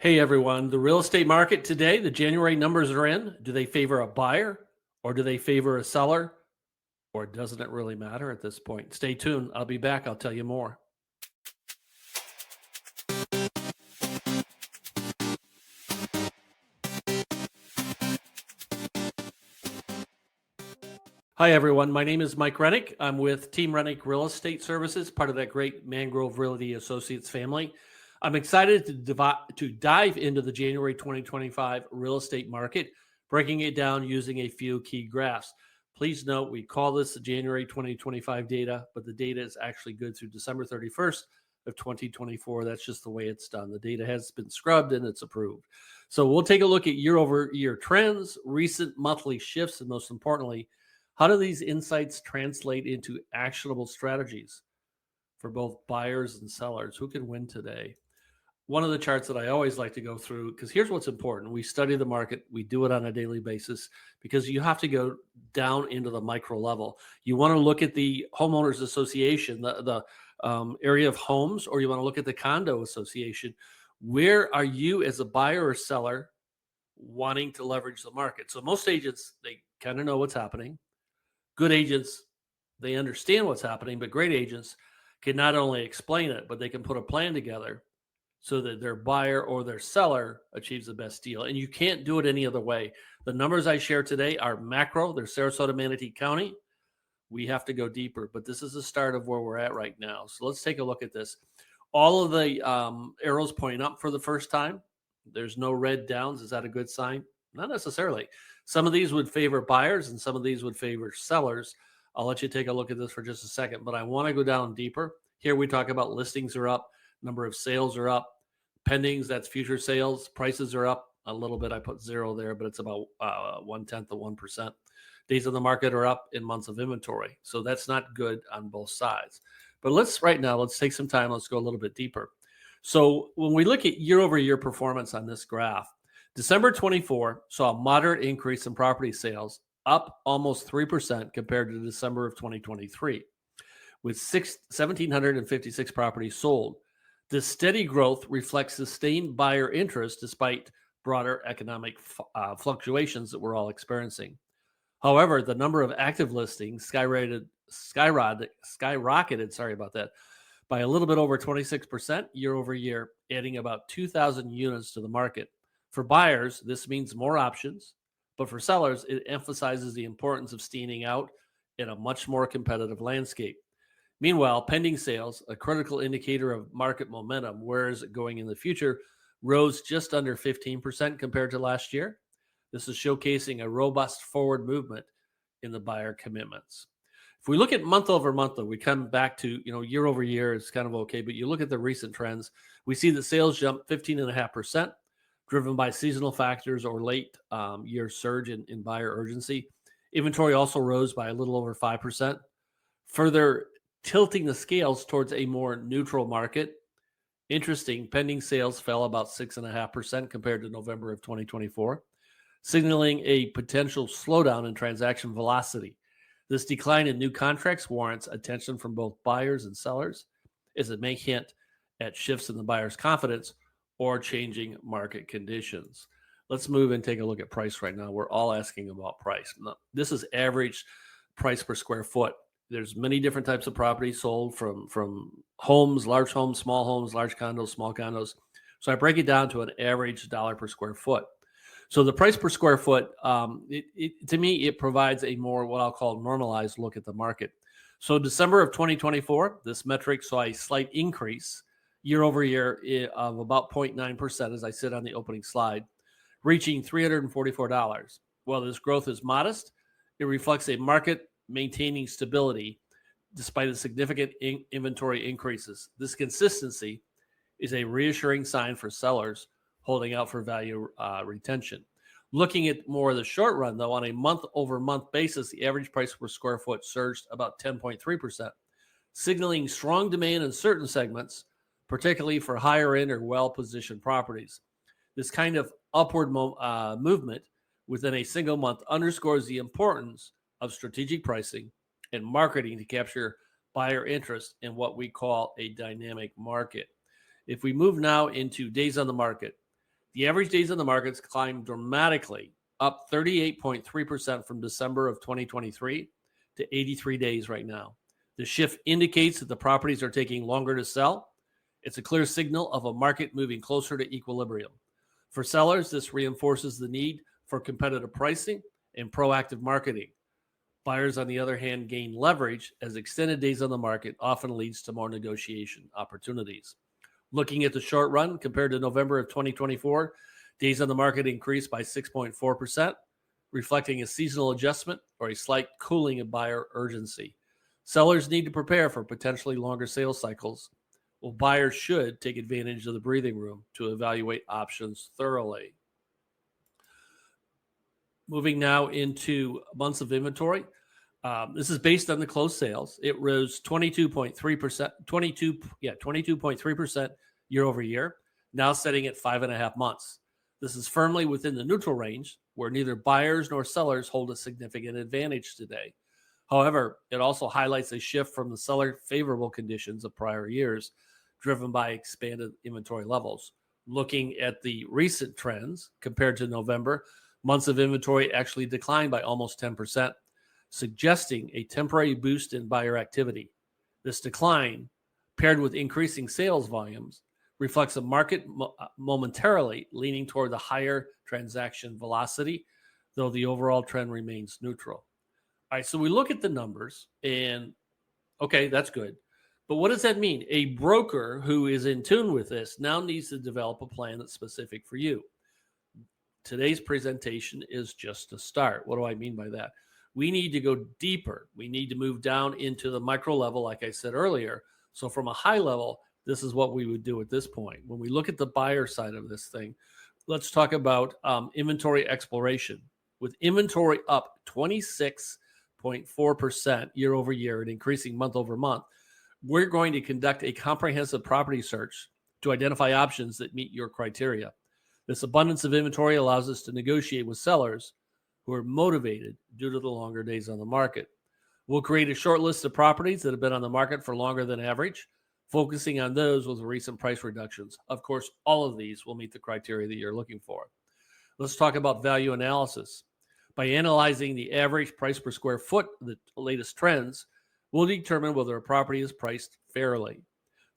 Hey everyone, the real estate market today, the January numbers are in. Do they favor a buyer or do they favor a seller? Or doesn't it really matter at this point? Stay tuned. I'll be back. I'll tell you more. Hi everyone, my name is Mike Renick. I'm with Team Renick Real Estate Services, part of that great Mangrove Realty Associates family. I'm excited to dive into the January 2025 real estate market, breaking it down using a few key graphs. Please note we call this the January 2025 data, but the data is actually good through December 31st of 2024. That's just the way it's done. The data has been scrubbed and it's approved. So we'll take a look at year-over-year trends, recent monthly shifts, and most importantly, how do these insights translate into actionable strategies for both buyers and sellers? Who can win today? One of the charts that I always like to go through, because here's what's important. We study the market. We do it on a daily basis because you have to go down into the micro level. You want to look at the homeowners association, the area of homes, or you want to look at the condo association. Where are you as a buyer or seller wanting to leverage the market? So most agents, they kind of know what's happening. Good agents, they understand what's happening, but great agents can not only explain it, but they can put a plan together so that their buyer or their seller achieves the best deal. And you can't do it any other way. The numbers I share today are macro. They're Sarasota, Manatee County. We have to go deeper, but this is the start of where we're at right now. So let's take a look at this. All of the arrows pointing up for the first time. There's no red downs. Is that a good sign? Not necessarily. Some of these would favor buyers and some of these would favor sellers. I'll let you take a look at this for just a second, but I want to go down deeper. Here we talk about listings are up, number of sales are up, pendings, that's future sales, prices are up a little bit. I put 0 there, but it's about 1/10 of 1%. Days on the market are up in months of inventory. So that's not good on both sides. But let's take some time. Let's go a little bit deeper. So when we look at year-over-year performance on this graph, December 24 saw a moderate increase in property sales, up almost 3% compared to December of 2023, with 1,756 properties sold. This steady growth reflects sustained buyer interest despite broader economic fluctuations that we're all experiencing. However, the number of active listings skyrocketed, by a little bit over 26% year over year, adding about 2,000 units to the market. For buyers, this means more options, but for sellers, it emphasizes the importance of standing out in a much more competitive landscape. Meanwhile, pending sales, a critical indicator of market momentum, where is it going in the future, rose just under 15% compared to last year. This is showcasing a robust forward movement in the buyer commitments. If we look at month over month, though, we come back to, year over year is kind of okay, but you look at the recent trends, we see that sales jumped 15.5%, driven by seasonal factors or late year surge in buyer urgency. Inventory also rose by a little over 5%, further tilting the scales towards a more neutral market. Interesting, pending sales fell about 6.5% compared to November of 2024, signaling a potential slowdown in transaction velocity. This decline in new contracts warrants attention from both buyers and sellers, as it may hint at shifts in the buyer's confidence or changing market conditions. Let's move and take a look at price right now. We're all asking about price. Now, this is average price per square foot. There's many different types of property sold from homes, large homes, small large condos, small condos. So I break it down to an average dollar per square foot. So the price per square foot, to me, it provides a more what I'll call normalized look at the market. So December of 2024, this metric saw a slight increase year over year of about 0.9%, as I said on the opening slide, reaching $344. While this growth is modest, it reflects a market maintaining stability despite the significant inventory increases. This consistency is a reassuring sign for sellers holding out for value retention. Looking at more of the short run, though, on a month-over-month basis, the average price per square foot surged about 10.3%, signaling strong demand in certain segments, particularly for higher-end or well-positioned properties. This kind of upward movement within a single month underscores the importance of strategic pricing and marketing to capture buyer interest in what we call a dynamic market. If we move now into days on the market, The average days on the markets climbed dramatically, up 38.3% from December of 2023 to 83 days right now. The shift indicates that the properties are taking longer to sell. It's a clear signal of a market moving closer to equilibrium. For sellers, this reinforces the need for competitive pricing and proactive marketing. Buyers, on the other hand, gain leverage as extended days on the market often leads to more negotiation opportunities. Looking at the short run compared to November of 2024, days on the market increased by 6.4%, reflecting a seasonal adjustment or a slight cooling of buyer urgency. Sellers need to prepare for potentially longer sales cycles, while buyers should take advantage of the breathing room to evaluate options thoroughly. Moving now into months of inventory. This is based on the closed sales. It rose 22.3%, 22.3% year over year, now setting at 5.5 months. This is firmly within the neutral range, where neither buyers nor sellers hold a significant advantage today. However, it also highlights a shift from the seller favorable conditions of prior years, driven by expanded inventory levels. Looking at the recent trends compared to November, months of inventory actually declined by almost 10%. Suggesting a temporary boost in buyer activity. This decline, paired with increasing sales volumes, reflects a market momentarily leaning toward the higher transaction velocity, though the overall trend remains neutral. All right, so we look at the numbers and, okay, that's good. But what does that mean? A broker who is in tune with this now needs to develop a plan that's specific for you. Today's presentation is just a start. What do I mean by that? We need to go deeper. We need to move down into the micro level, like I said earlier. So from a high level, this is what we would do at this point. When we look at the buyer side of this thing, let's talk about inventory exploration. With inventory up 26.4% year over year and increasing month over month, we're going to conduct a comprehensive property search to identify options that meet your criteria. This abundance of inventory allows us to negotiate with sellers who are motivated due to the longer days on the market. We'll create a short list of properties that have been on the market for longer than average, focusing on those with recent price reductions. Of course, all of these will meet the criteria that you're looking for. Let's talk about value analysis. By analyzing the average price per square foot, the latest trends, we'll determine whether a property is priced fairly.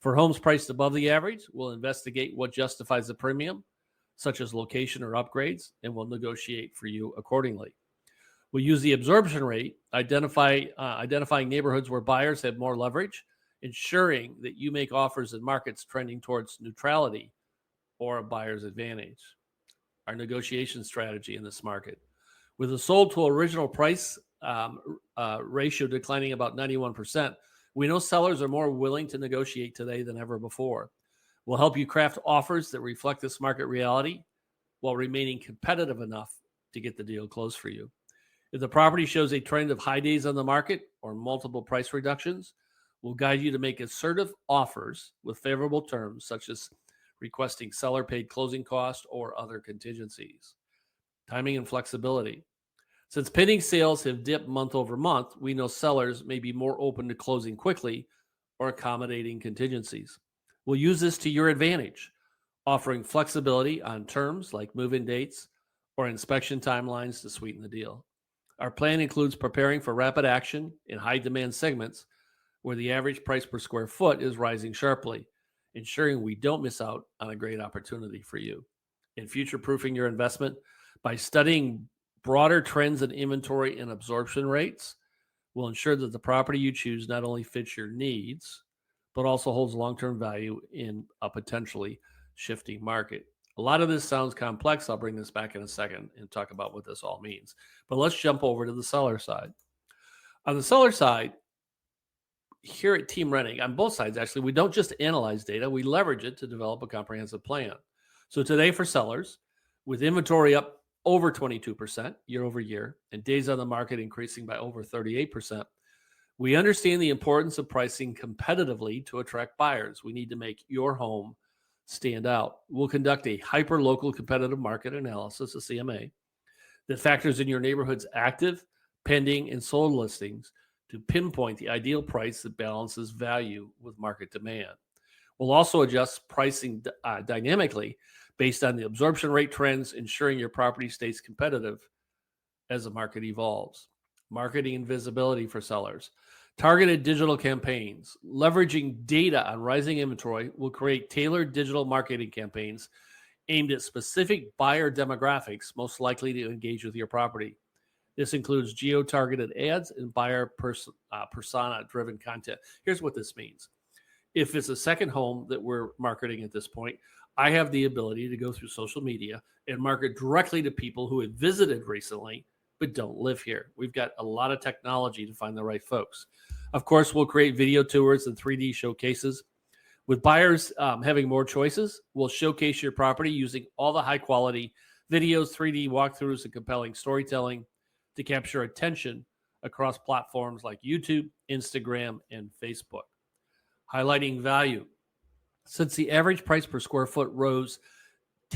For homes priced above the average, we'll investigate what justifies the premium, such as location or upgrades, and we'll negotiate for you accordingly. We'll use the absorption rate, identifying neighborhoods where buyers have more leverage, ensuring that you make offers in markets trending towards neutrality or a buyer's advantage. Our negotiation strategy in this market. With the sold to original price ratio declining about 91%, we know sellers are more willing to negotiate today than ever before. We'll help you craft offers that reflect this market reality while remaining competitive enough to get the deal closed for you. If the property shows a trend of high days on the market or multiple price reductions, we'll guide you to make assertive offers with favorable terms, such as requesting seller-paid closing costs or other contingencies. Timing and flexibility. Since pending sales have dipped month over month, we know sellers may be more open to closing quickly or accommodating contingencies. We'll use this to your advantage, offering flexibility on terms like move-in dates or inspection timelines to sweeten the deal. Our plan includes preparing for rapid action in high-demand segments where the average price per square foot is rising sharply, ensuring we don't miss out on a great opportunity for you. In future-proofing your investment, by studying broader trends in inventory and absorption rates, we'll ensure that the property you choose not only fits your needs, but also holds long-term value in a potentially shifting market. A lot of this sounds complex. I'll bring this back in a second and talk about what this all means. But let's jump over to the seller side. On the seller side, here at Team Renick, on both sides actually, we don't just analyze data, we leverage it to develop a comprehensive plan. So today for sellers, with inventory up over 22% year over year and days on the market increasing by over 38%, we understand the importance of pricing competitively to attract buyers. We need to make your home stand out. We'll conduct a hyper-local competitive market analysis, a CMA, that factors in your neighborhood's active, pending, and sold listings to pinpoint the ideal price that balances value with market demand. We'll also adjust pricing dynamically based on the absorption rate trends, ensuring your property stays competitive as the market evolves. Marketing and visibility for sellers. Targeted digital campaigns. Leveraging data on rising inventory will create tailored digital marketing campaigns aimed at specific buyer demographics most likely to engage with your property. This includes geo-targeted ads and buyer persona-driven content. Here's what this means. If it's a second home that we're marketing at this point, I have the ability to go through social media and market directly to people who have visited recently but don't live here. We've got a lot of technology to find the right folks. Of course, we'll create video tours and 3D showcases. With buyers having more choices, we'll showcase your property using all the high quality videos, 3D walkthroughs, and compelling storytelling to capture attention across platforms like YouTube, Instagram, and Facebook. Highlighting value. Since the average price per square foot rose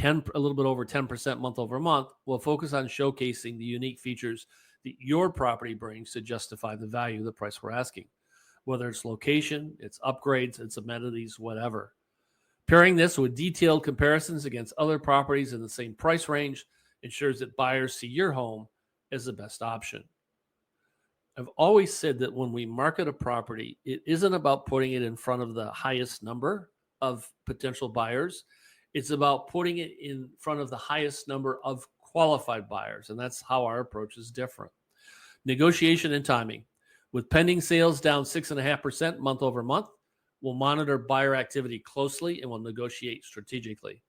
a little bit over 10% month over month, we'll focus on showcasing the unique features that your property brings to justify the value of the price we're asking. Whether it's location, it's upgrades, it's amenities, whatever. Pairing this with detailed comparisons against other properties in the same price range ensures that buyers see your home as the best option. I've always said that when we market a property, it isn't about putting it in front of the highest number of potential buyers. It's about putting it in front of the highest number of qualified buyers, and that's how our approach is different. Negotiation and timing. With pending sales down 6.5% month over month, we'll monitor buyer activity closely and we'll negotiate strategically.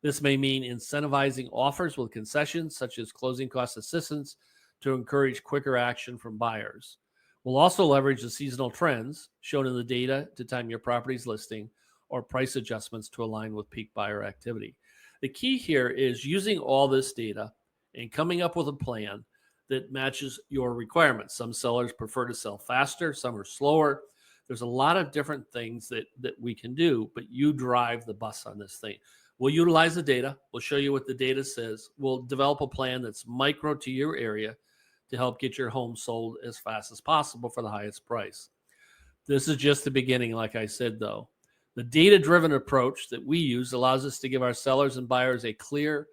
This may mean incentivizing offers with concessions such as closing cost assistance to encourage quicker action from buyers. We'll also leverage the seasonal trends shown in the data to time your property's listing or price adjustments to align with peak buyer activity. The key here is using all this data and coming up with a plan that matches your requirements. Some sellers prefer to sell faster, some are slower. There's a lot of different things that we can do, but you drive the bus on this thing. We'll utilize the data. We'll show you what the data says. We'll develop a plan that's micro to your area to help get your home sold as fast as possible for the highest price. This is just the beginning, like I said, though. The data-driven approach that we use allows us to give our sellers and buyers a clear,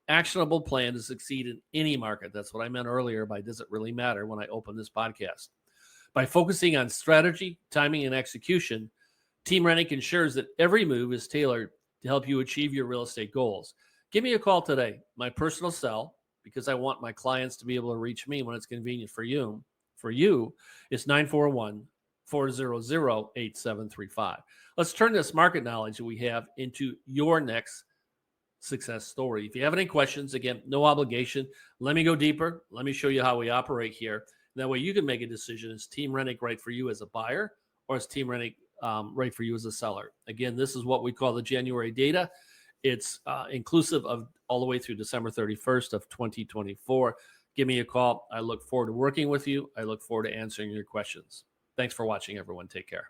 actionable plan to succeed in any market. That's what I meant earlier by does it really matter when I open this podcast. By focusing on strategy, timing, and execution, Team Renick ensures that every move is tailored to help you achieve your real estate goals. Give me a call today. My personal cell, because I want my clients to be able to reach me when it's convenient for you, is 941-400-8735. Let's turn this market knowledge that we have into your next success story. If you have any questions, again, no obligation. Let me go deeper. Let me show you how we operate here. That way you can make a decision. Is Team Renick right for you as a buyer, or is Team Renick right for you as a seller? Again, this is what we call the January data. It's inclusive of all the way through December 31st of 2024. Give me a call. I look forward to working with you. I look forward to answering your questions. Thanks for watching, everyone. Take care.